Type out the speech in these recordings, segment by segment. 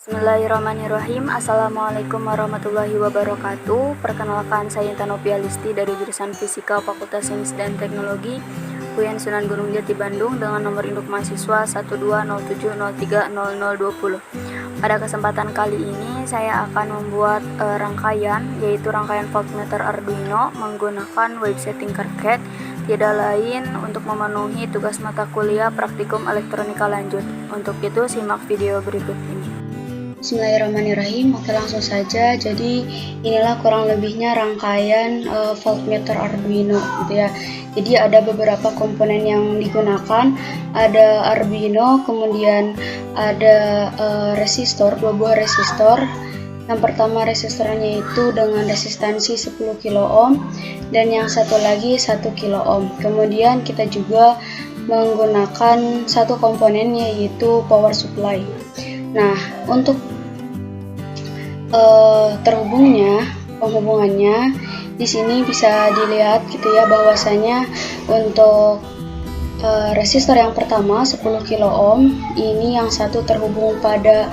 Bismillahirrahmanirrahim. Assalamualaikum warahmatullahi wabarakatuh. Perkenalkan, saya Intan Novia Listi dari jurusan Fisika Fakultas Sains dan Teknologi UIN Sunan Gunung Jati Bandung dengan nomor induk mahasiswa 12070300020. Pada kesempatan kali ini saya akan membuat rangkaian, yaitu rangkaian voltmeter Arduino menggunakan website Tinkercad, tidak lain untuk memenuhi tugas mata kuliah praktikum elektronika lanjut. Untuk itu simak video berikut ini. Bismillahirrahmanirrahim. Oke, langsung saja. Jadi inilah kurang lebihnya rangkaian voltmeter Arduino gitu ya. Jadi ada beberapa komponen yang digunakan. Ada Arduino, kemudian ada resistor, dua buah resistor. Yang pertama resistornya itu dengan resistansi 10 kilo ohm dan yang satu lagi 1 kilo ohm. Kemudian kita juga menggunakan satu komponen yaitu power supply. Nah, untuk penghubungannya di sini bisa dilihat gitu ya, bahwasanya untuk resistor yang pertama 10 kilo ohm ini yang satu terhubung pada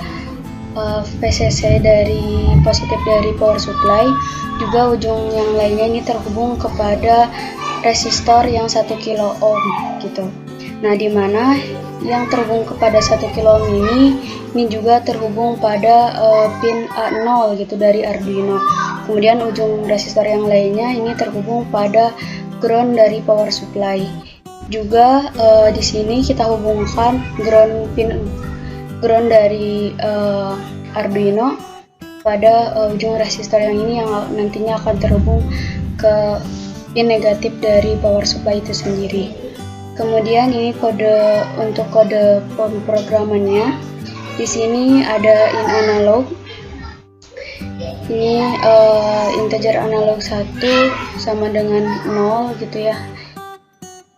VCC dari positif dari power supply, juga ujung yang lainnya ini terhubung kepada resistor yang 1 kilo ohm gitu. Nah, di mana yang terhubung kepada 1 kilo ohm ini juga terhubung pada pin A0 gitu dari Arduino. Kemudian ujung resistor yang lainnya ini terhubung pada ground dari power supply. Juga di sini kita hubungkan ground dari Arduino pada ujung resistor yang ini yang nantinya akan terhubung ke pin negatif dari power supply itu sendiri. Kemudian ini untuk kode pemrogramannya. Di sini ada in analog. Ini integer analog 1 sama dengan 0 gitu ya.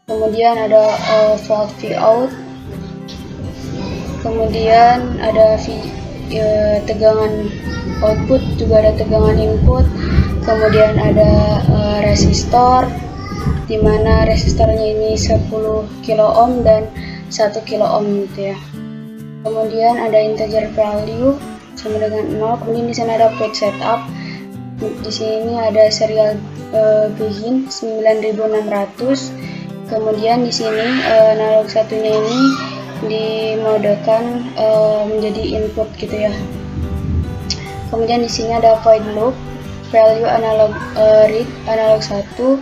Kemudian ada volt Vout. Kemudian ada tegangan output, juga ada tegangan input. Kemudian ada resistor, di mana resistornya ini 10 kilo ohm dan 1 kilo ohm gitu ya. Kemudian ada integer value sama dengan 0. Kemudian di sana ada page setup. Di sini ada serial begin 9600. Kemudian di sini analog satunya ini dimodekan menjadi input gitu ya. Kemudian di sini ada void loop, value analog read analog 1.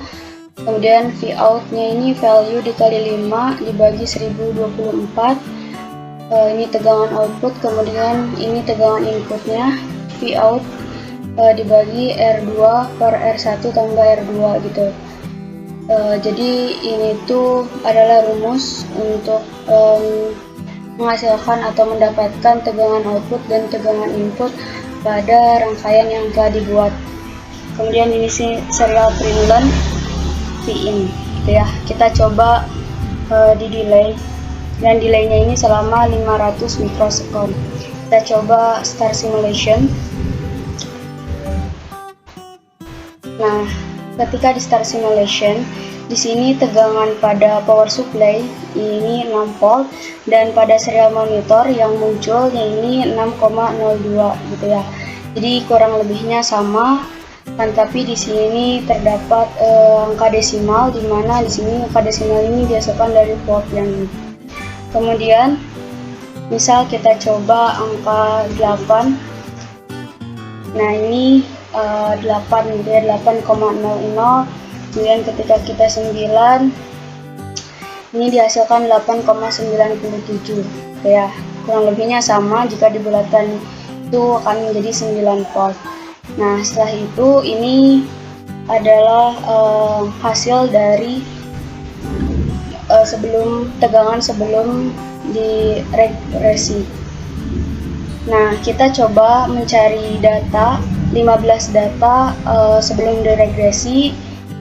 Kemudian Vout-nya ini value dikali 5 dibagi 1024. Ini tegangan output. Kemudian ini tegangan inputnya, Vout dibagi R2 per R1 tambah R2 gitu. Jadi ini tuh adalah rumus untuk menghasilkan atau mendapatkan tegangan output dan tegangan input pada rangkaian yang telah dibuat. Kemudian ini sih serial prelude Vin gitu ya. Kita coba di delay, dan delaynya ini selama 500 mikrosekund. Kita coba start simulation. Nah, ketika di start simulation, di sini tegangan pada power supply ini 6 volt dan pada serial monitor yang munculnya ini 6,02 gitu ya. Jadi kurang lebihnya sama. Kan, tapi di sini terdapat angka desimal, di mana di sini angka desimal ini dihasilkan dari volt yang ini. Kemudian misal kita coba angka 8. Nah, ini 8 gitu ya, 8,00. Kemudian ketika kita 9, ini dihasilkan 8,97 ya. Kurang lebihnya sama, jika dibulatkan itu akan menjadi 9 volt. Nah, setelah itu ini adalah hasil dari tegangan sebelum diregresi. Nah, kita coba mencari data 15 data sebelum diregresi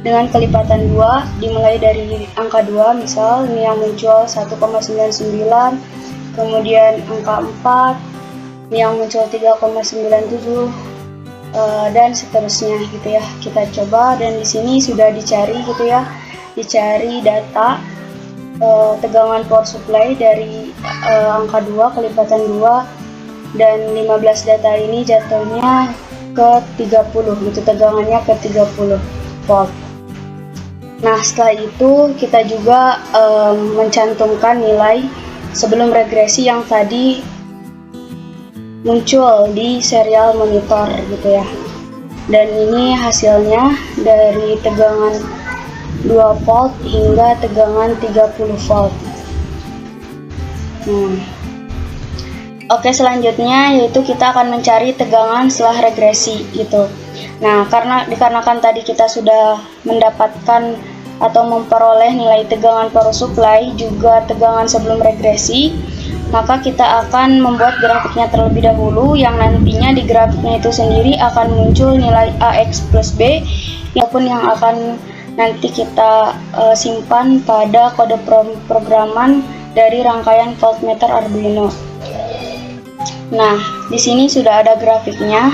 dengan kelipatan 2, dimulai dari angka 2, misal ini yang muncul 1,99, kemudian angka 4, ini yang muncul 3,97, dan seterusnya gitu ya. Kita coba, dan di sini sudah dicari gitu ya, dicari data tegangan power supply dari angka 2 kelipatan 2 dan 15 data ini jatuhnya ke 30 gitu, tegangannya ke 30 volt. Nah, setelah itu kita juga mencantumkan nilai sebelum regresi yang tadi muncul di serial monitor gitu ya. Dan ini hasilnya dari tegangan 2 volt hingga tegangan 30 volt. Oke, selanjutnya yaitu kita akan mencari tegangan setelah regresi gitu. Nah, dikarenakan tadi kita sudah mendapatkan atau memperoleh nilai tegangan power supply juga tegangan sebelum regresi, maka kita akan membuat grafiknya terlebih dahulu, yang nantinya di grafiknya itu sendiri akan muncul nilai AX plus B maupun yang akan nanti kita simpan pada kode programan dari rangkaian voltmeter Arduino. Nah, di sini sudah ada grafiknya,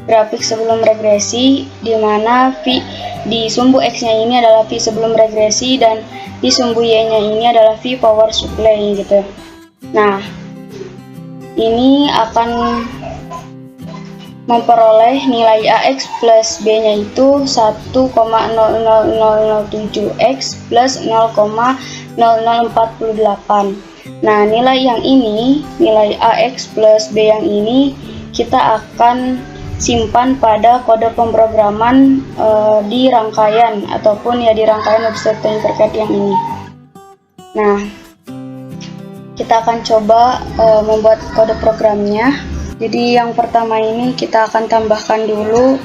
grafik sebelum regresi, di mana V di sumbu X-nya ini adalah V sebelum regresi dan di sumbu Y-nya ini adalah V power supply gitu. Nah, ini akan memperoleh nilai AX plus B-nya itu 1,00007X plus 0,0048. Nah, nilai yang ini, nilai AX plus B yang ini kita akan simpan pada kode pemrograman di rangkaian ataupun ya di rangkaian website Tinkercad yang ini. Nah, kita akan coba membuat kode programnya. Jadi yang pertama ini kita akan tambahkan dulu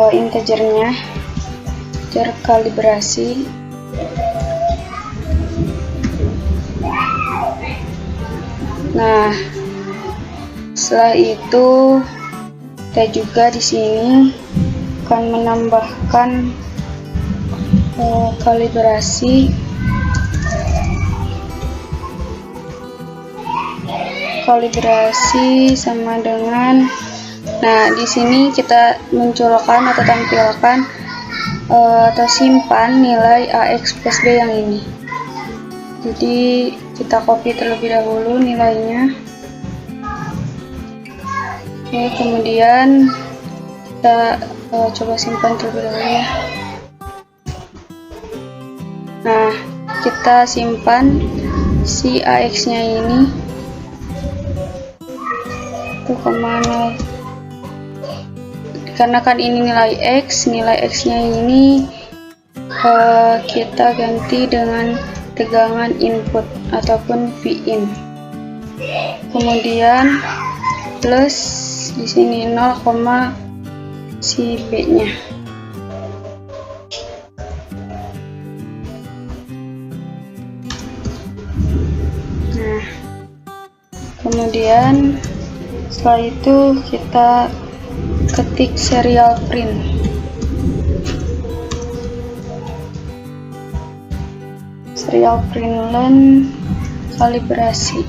integernya, integer kalibrasi. Nah, setelah itu kita juga di sini akan menambahkan kalibrasi sama dengan, nah di sini kita munculkan atau tampilkan atau simpan nilai AX plus B yang ini. Jadi kita copy terlebih dahulu nilainya. Oke, kemudian kita coba simpan terlebih dahulu ya. Nah, kita simpan si AX nya ini 1,0. Dikarenakan ini nilai X nya ini kita ganti dengan tegangan input ataupun Vin. Kemudian plus di sini 0, si B-nya. Nah, kemudian setelah itu kita ketik serial print. Serial print len kalibrasi.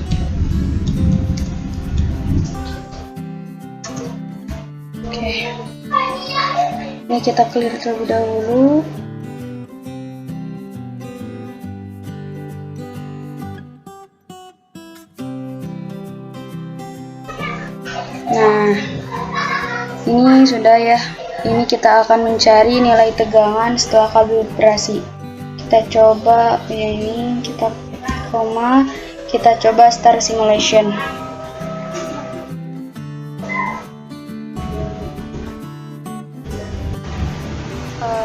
Oke. Ini kita clear terlebih dahulu. Nah, ini sudah ya. Ini kita akan mencari nilai tegangan setelah kalibrasi. Kita coba ya, ini kita koma, kita coba start simulation.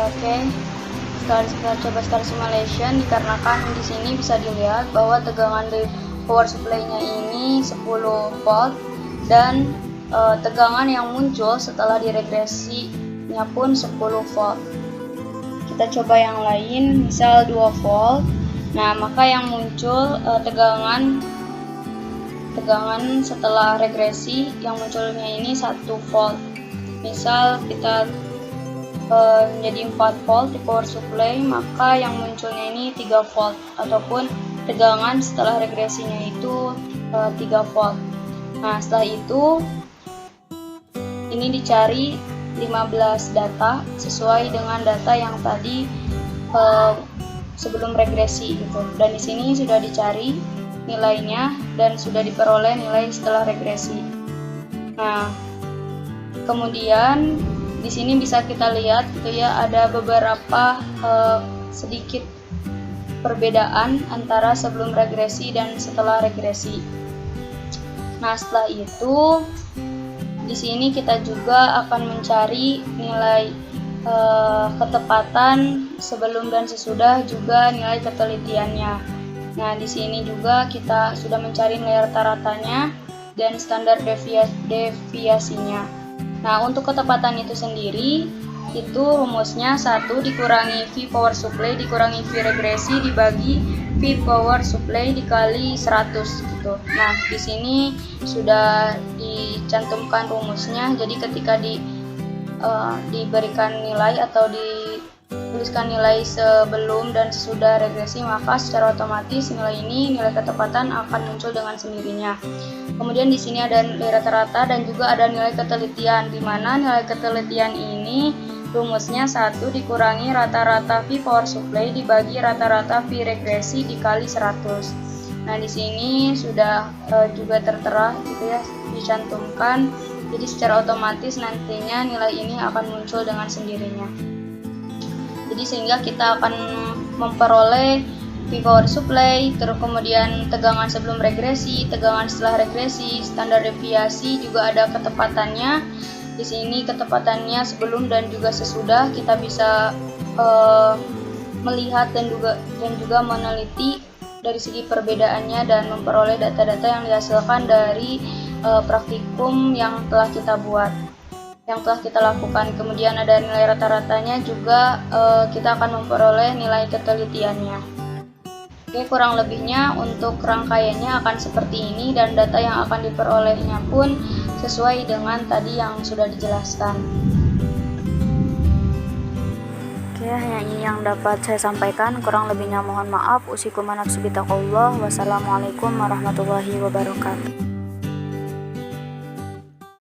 Oke, setelah kita coba start simulation, dikarenakan di sini bisa dilihat bahwa tegangan dari power supply-nya ini 10 volt dan tegangan yang muncul setelah diregresinya pun 10 volt. Kita coba yang lain, misal 2 volt. Nah, maka yang muncul tegangan setelah regresi yang munculnya ini 1 volt. Misal kita menjadi 4 volt di power supply, maka yang munculnya ini 3 volt ataupun tegangan setelah regresinya itu 3 volt. Nah, setelah itu ini dicari 15 data sesuai dengan data yang tadi sebelum regresi gitu. Dan di sini sudah dicari nilainya dan sudah diperoleh nilai setelah regresi. Nah, kemudian di sini bisa kita lihat gitu ya, ada beberapa sedikit perbedaan antara sebelum regresi dan setelah regresi. Nah, setelah itu di sini kita juga akan mencari nilai ketepatan sebelum dan sesudah, juga nilai ketelitiannya. Nah, di sini juga kita sudah mencari nilai rata-ratanya dan standar deviasinya. Nah, untuk ketepatan itu sendiri, itu rumusnya 1 dikurangi V power supply dikurangi V regresi dibagi V power supply dikali 100 gitu. Nah, di sini sudah dicantumkan rumusnya. Jadi ketika diberikan nilai atau dituliskan nilai sebelum dan sesudah regresi, maka secara otomatis nilai ketepatan akan muncul dengan sendirinya. Kemudian di sini ada nilai rata-rata dan juga ada nilai ketelitian, di mana nilai ketelitian ini rumusnya 1 dikurangi rata-rata V power supply dibagi rata-rata V regresi dikali 100. Nah, di sini sudah juga tertera gitu ya, dicantumkan. Jadi secara otomatis nantinya nilai ini akan muncul dengan sendirinya. Jadi sehingga kita akan memperoleh V power supply, terus kemudian tegangan sebelum regresi, tegangan setelah regresi, standar deviasi, juga ada ketepatannya. Di sini ketepatannya sebelum dan juga sesudah kita bisa melihat dan juga meneliti dari segi perbedaannya dan memperoleh data-data yang dihasilkan dari praktikum yang telah kita buat, yang telah kita lakukan. Kemudian ada nilai rata-ratanya juga, kita akan memperoleh nilai ketelitiannya. Oke, kurang lebihnya untuk rangkaiannya akan seperti ini dan data yang akan diperolehnya pun sesuai dengan tadi yang sudah dijelaskan. Oke, hanya ini yang dapat saya sampaikan. Kurang lebihnya mohon maaf. Usikum wa nafsi bitaqwallah. Wassalamualaikum warahmatullahi wabarakatuh.